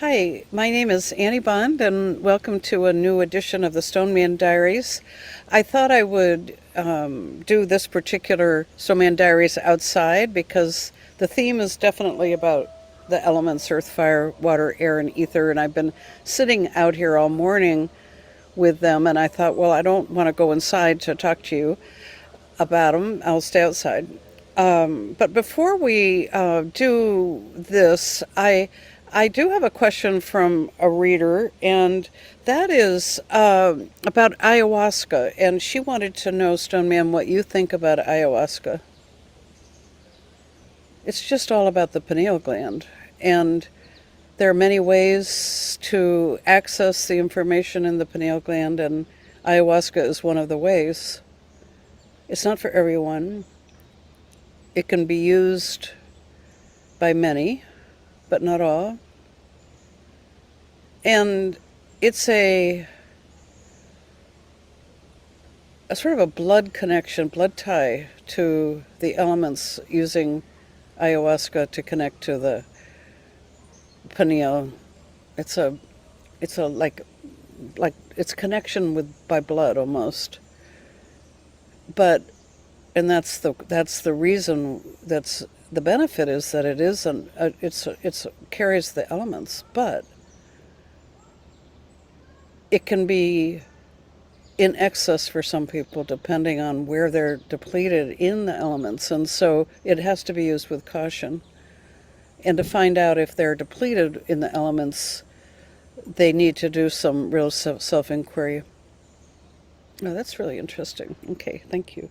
Hi, my name is Annie Bond, and welcome to a new edition of the Stoneman Diaries. I thought I would do this particular Stoneman Diaries outside because the theme is definitely about the elements earth, fire, water, air, and ether, and I've been sitting out here all morning with them, and I thought, well, I don't want to go inside to talk to you about them. I'll stay outside. But before we do this, I do have a question from a reader, and that is about ayahuasca. And she wanted to know, Stoneman, what you think about ayahuasca. It's just all about the pineal gland, and there are many ways to access the information in the pineal gland, and ayahuasca is one of the ways. It's not for everyone. It can be used by many, but not all. And it's a sort of a blood connection, blood tie to the elements, using ayahuasca to connect to the pineal. It's a like it's connection with by blood almost. But and that's the reason, that's the benefit, is that it isn't it's carries the elements, but it can be in excess for some people depending on where they're depleted in the elements, and so it has to be used with caution. And to find out if they're depleted in the elements, they need to do some real self-inquiry. Oh, that's really interesting. Okay, thank you.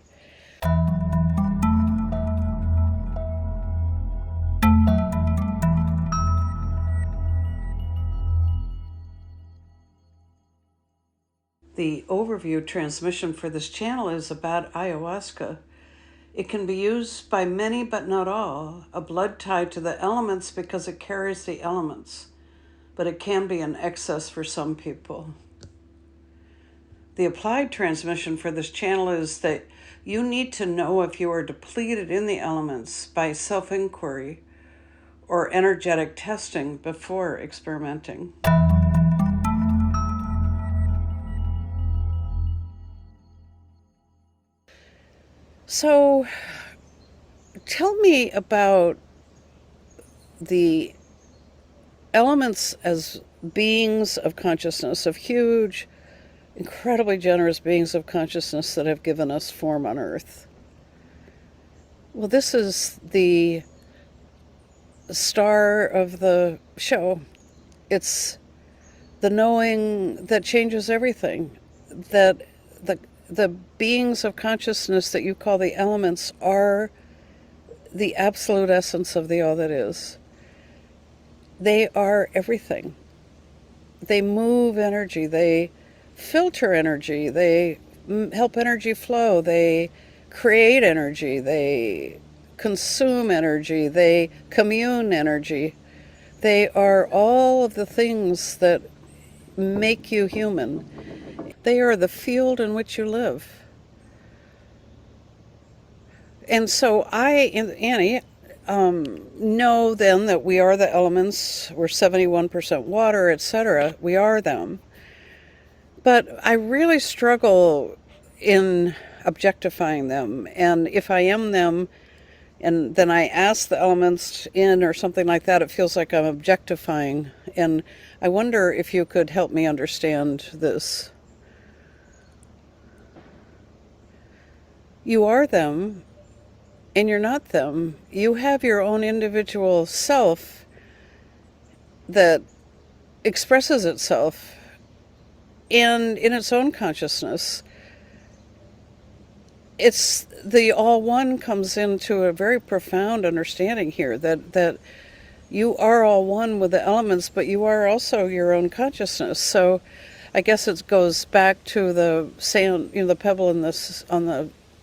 The overview transmission for this channel is about ayahuasca. It can be used by many but not all, a blood tie to the elements because it carries the elements, but it can be an excess for some people. The applied transmission for this channel is that you need to know if you are depleted in the elements by self-inquiry or energetic testing before experimenting. So, tell me about the elements as beings of consciousness, of huge, incredibly generous beings of consciousness that have given us form on Earth. Well, this is the star of the show. It's the knowing that changes everything, that the beings of consciousness that you call the elements are the absolute essence of the all that is. They are everything. They move energy, they filter energy, they help energy flow, they create energy, they consume energy, they commune energy. They are all of the things that make you human. They are the field in which you live. And so Annie, know then that we are the elements, we're 71% water, etc. We are them. But I really struggle in objectifying them. And if I am them, and then I ask the elements in or something like that, it feels like I'm objectifying. And I wonder if you could help me understand this. You are them, and you're not them. You have your own individual self that expresses itself and in its own consciousness. It's the all one comes into a very profound understanding here, that you are all one with the elements, but you are also your own consciousness. So I guess it goes back to the sand, the pebble on the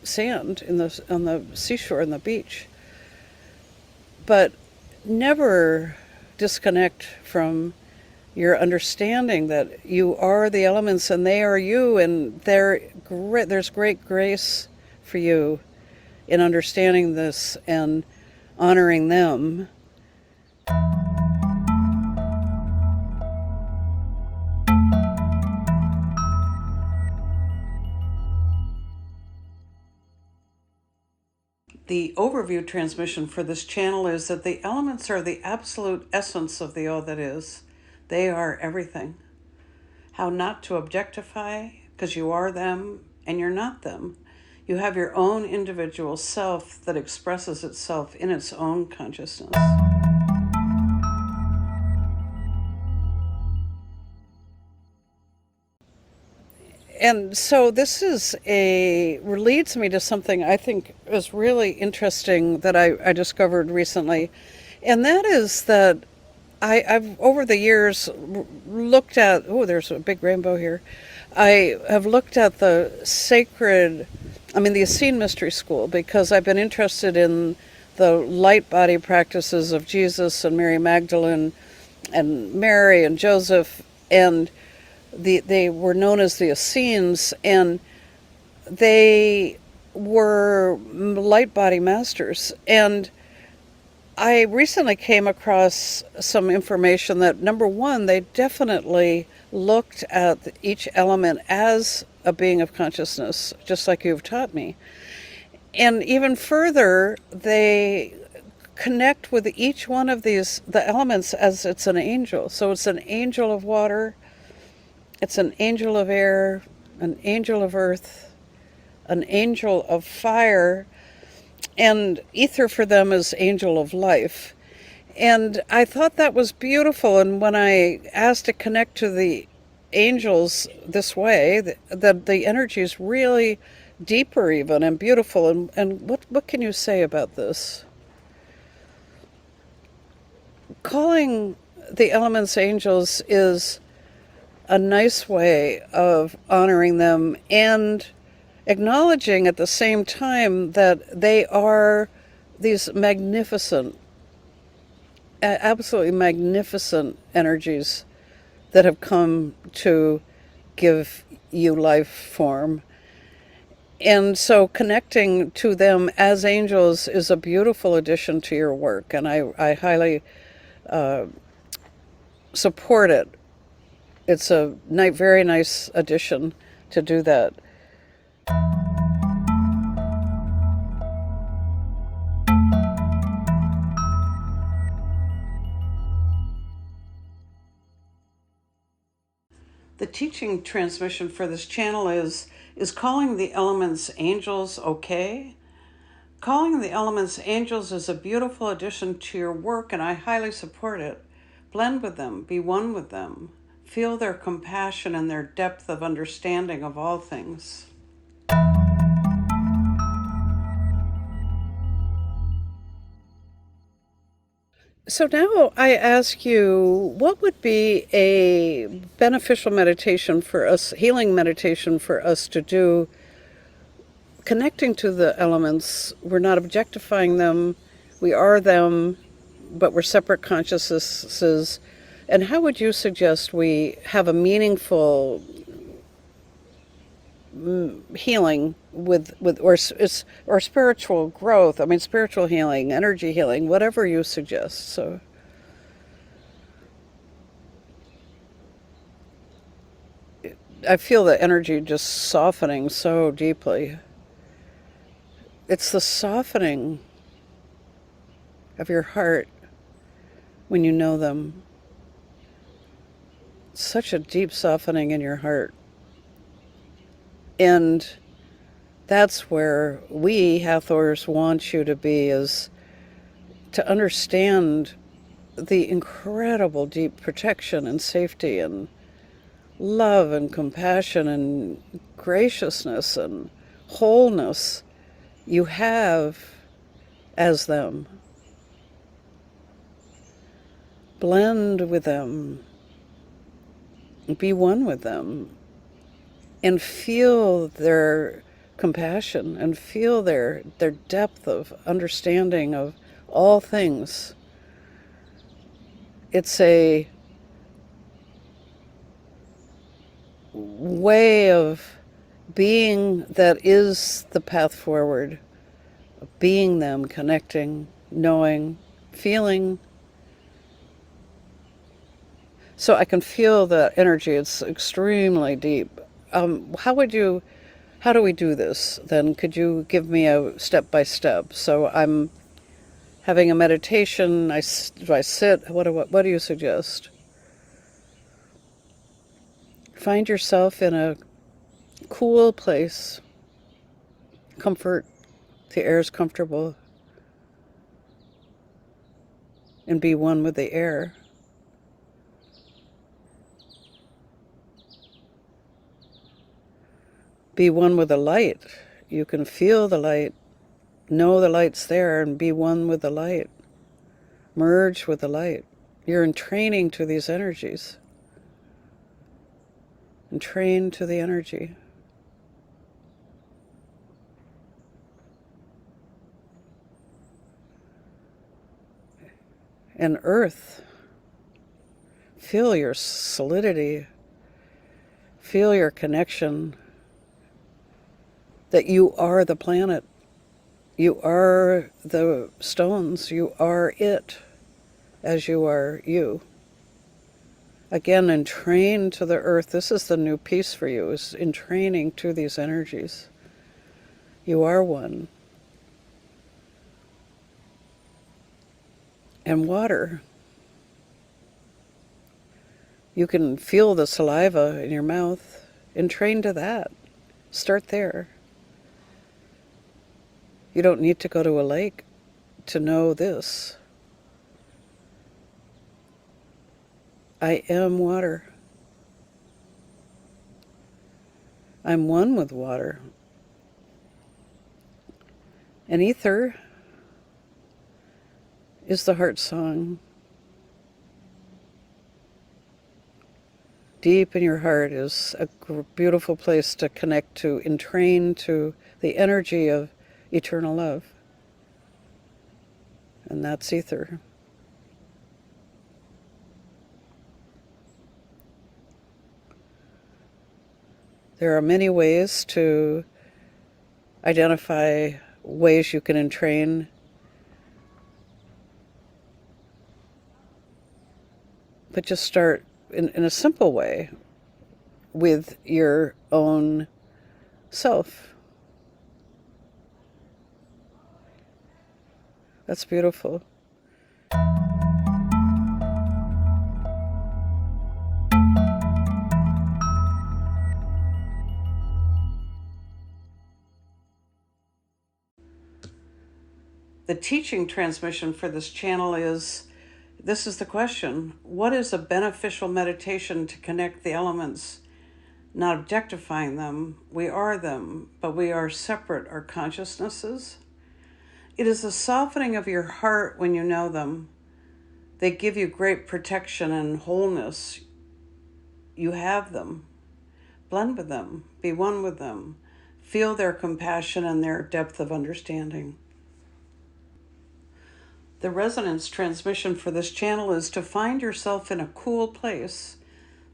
sand on the seashore and the beach. But never disconnect from your understanding that you are the elements and they are you, and there's great grace for you in understanding this and honoring them. The overview transmission for this channel is that the elements are the absolute essence of the all that is. They are everything. How not to objectify, because you are them and you're not them. You have your own individual self that expresses itself in its own consciousness. And so this leads me to something I think is really interesting that I discovered recently. And that is that I've over the years looked at, oh, there's a big rainbow here. I have looked at the the Essene Mystery School, because I've been interested in the light body practices of Jesus and Mary Magdalene and Mary and Joseph, and they were known as the Essenes, and they were light body masters. And I recently came across some information that, number one, they definitely looked at each element as a being of consciousness, just like you've taught me. And even further, they connect with each one of the elements as it's an angel. So it's an angel of water, it's an angel of air, an angel of earth, an angel of fire, and ether for them is angel of life. And I thought that was beautiful. And when I asked to connect to the angels this way, the energy is really deeper even and beautiful. And what can you say about this? Calling the elements angels is a nice way of honoring them and acknowledging at the same time that they are these magnificent, absolutely magnificent energies that have come to give you life form. And so connecting to them as angels is a beautiful addition to your work, and I highly support it. It's a very nice addition to do that. The teaching transmission for this channel is calling the elements angels okay? Calling the elements angels is a beautiful addition to your work, and I highly support it. Blend with them, be one with them. Feel their compassion and their depth of understanding of all things. So now I ask you, what would be a beneficial meditation for us, healing meditation for us to do, connecting to the elements? We're not objectifying them, we are them, but we're separate consciousnesses. And how would you suggest we have a meaningful healing or spiritual growth? I mean, spiritual healing, energy healing, whatever you suggest. So I feel the energy just softening so deeply. It's the softening of your heart when you know them. Such a deep softening in your heart. And that's where we Hathors want you to be, is to understand the incredible deep protection and safety and love and compassion and graciousness and wholeness you have as them. Blend with them, be one with them, and feel their compassion and feel their depth of understanding of all things. It's a way of being that is the path forward, being them, connecting, knowing, feeling. So I can feel the energy. It's extremely deep. How would you How do we do this? Then could you give me a step by step? So I'm having a meditation. Do I sit? What do you suggest? Find yourself in a cool place. Comfort. The air is comfortable. And be one with the air. Be one with the light. You can feel the light, know the light's there, and be one with the light. Merge with the light. You're entraining to these energies. Entrain to the energy. And earth, feel your solidity, feel your connection, that you are the planet, you are the stones, you are it, as you are you. Again, entrain to the earth. This is the new piece for you, is entraining to these energies. You are one. And water. You can feel the saliva in your mouth. Entrain to that. Start there. You don't need to go to a lake to know this. I am water. I'm one with water. And ether is the heart song. Deep in your heart is a beautiful place to connect to, entrain to the energy of eternal love. And that's ether. There are many ways to identify ways you can entrain. But just start in a simple way with your own self. That's beautiful. The teaching transmission for this channel is, this is the question: what is a beneficial meditation to connect the elements, not objectifying them? We are them, but we are separate, our consciousnesses. It is a softening of your heart when you know them. They give you great protection and wholeness. You have them. Blend with them. Be one with them. Feel their compassion and their depth of understanding. The resonance transmission for this channel is to find yourself in a cool place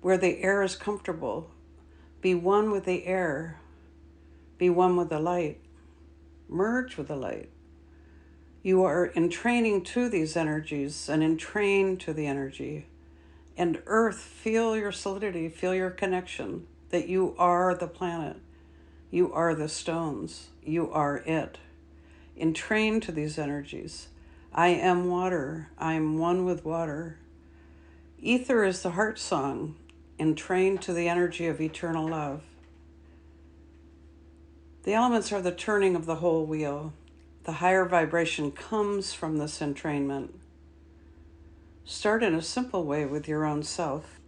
where the air is comfortable. Be one with the air. Be one with the light. Merge with the light. You are entraining to these energies and entrain to the energy. And earth, feel your solidity, feel your connection, that you are the planet. You are the stones. You are it. Entrain to these energies. I am water. I am one with water. Ether is the heart song. Entrain to the energy of eternal love. The elements are the turning of the whole wheel. The higher vibration comes from this entrainment. Start in a simple way with your own self.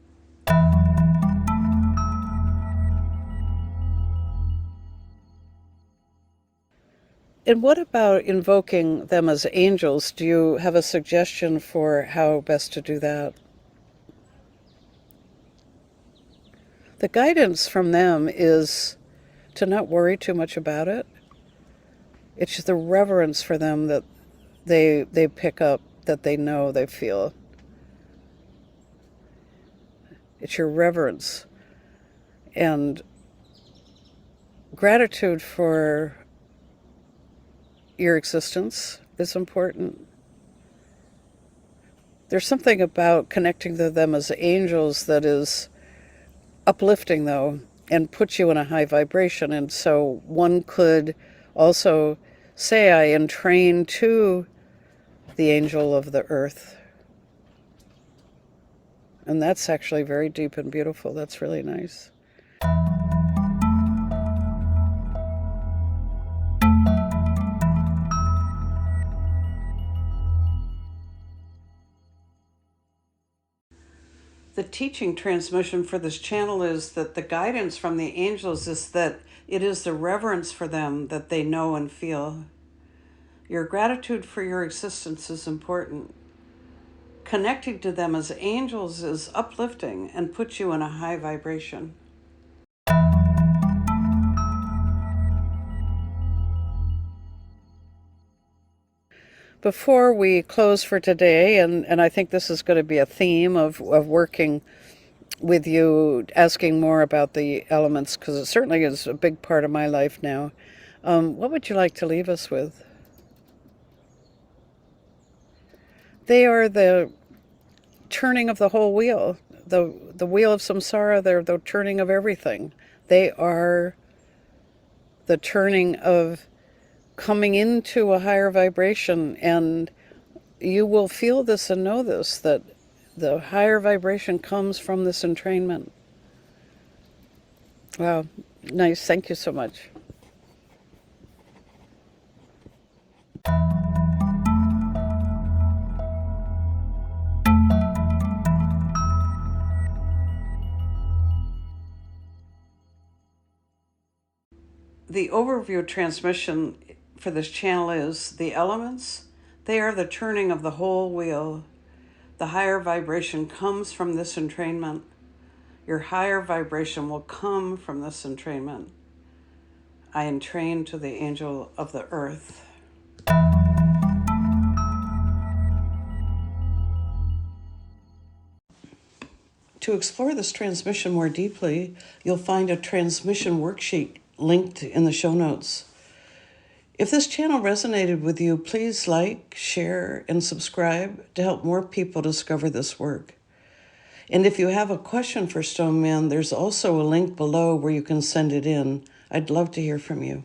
And what about invoking them as angels? Do you have a suggestion for how best to do that? The guidance from them is to not worry too much about it. It's the reverence for them that they pick up, that they know, they feel. It's your reverence and gratitude for your existence is important. There's something about connecting to them as angels that is uplifting, though. and put you in a high vibration. And so one could also say, I entrain to the angel of the earth. And that's actually very deep and beautiful. That's really nice. The teaching transmission for this channel is that the guidance from the angels is that it is the reverence for them that they know and feel. Your gratitude for your existence is important. Connecting to them as angels is uplifting and puts you in a high vibration. Before we close for today, and I think this is going to be a theme of working with you, asking more about the elements, because it certainly is a big part of my life now. What would you like to leave us with? They are the turning of the whole wheel, the wheel of samsara. They're the turning of everything. They are the turning of coming into a higher vibration, and you will feel this and know this, that the higher vibration comes from this entrainment. Wow, nice. Thank you so much. The overview transmission for this channel is the elements. They are the turning of the whole wheel. The higher vibration comes from this entrainment. Your higher vibration will come from this entrainment. I entrain to the angel of the earth. To explore this transmission more deeply, you'll find a transmission worksheet linked in the show notes. If this channel resonated with you, please like, share, and subscribe to help more people discover this work. And if you have a question for Stoneman, there's also a link below where you can send it in. I'd love to hear from you.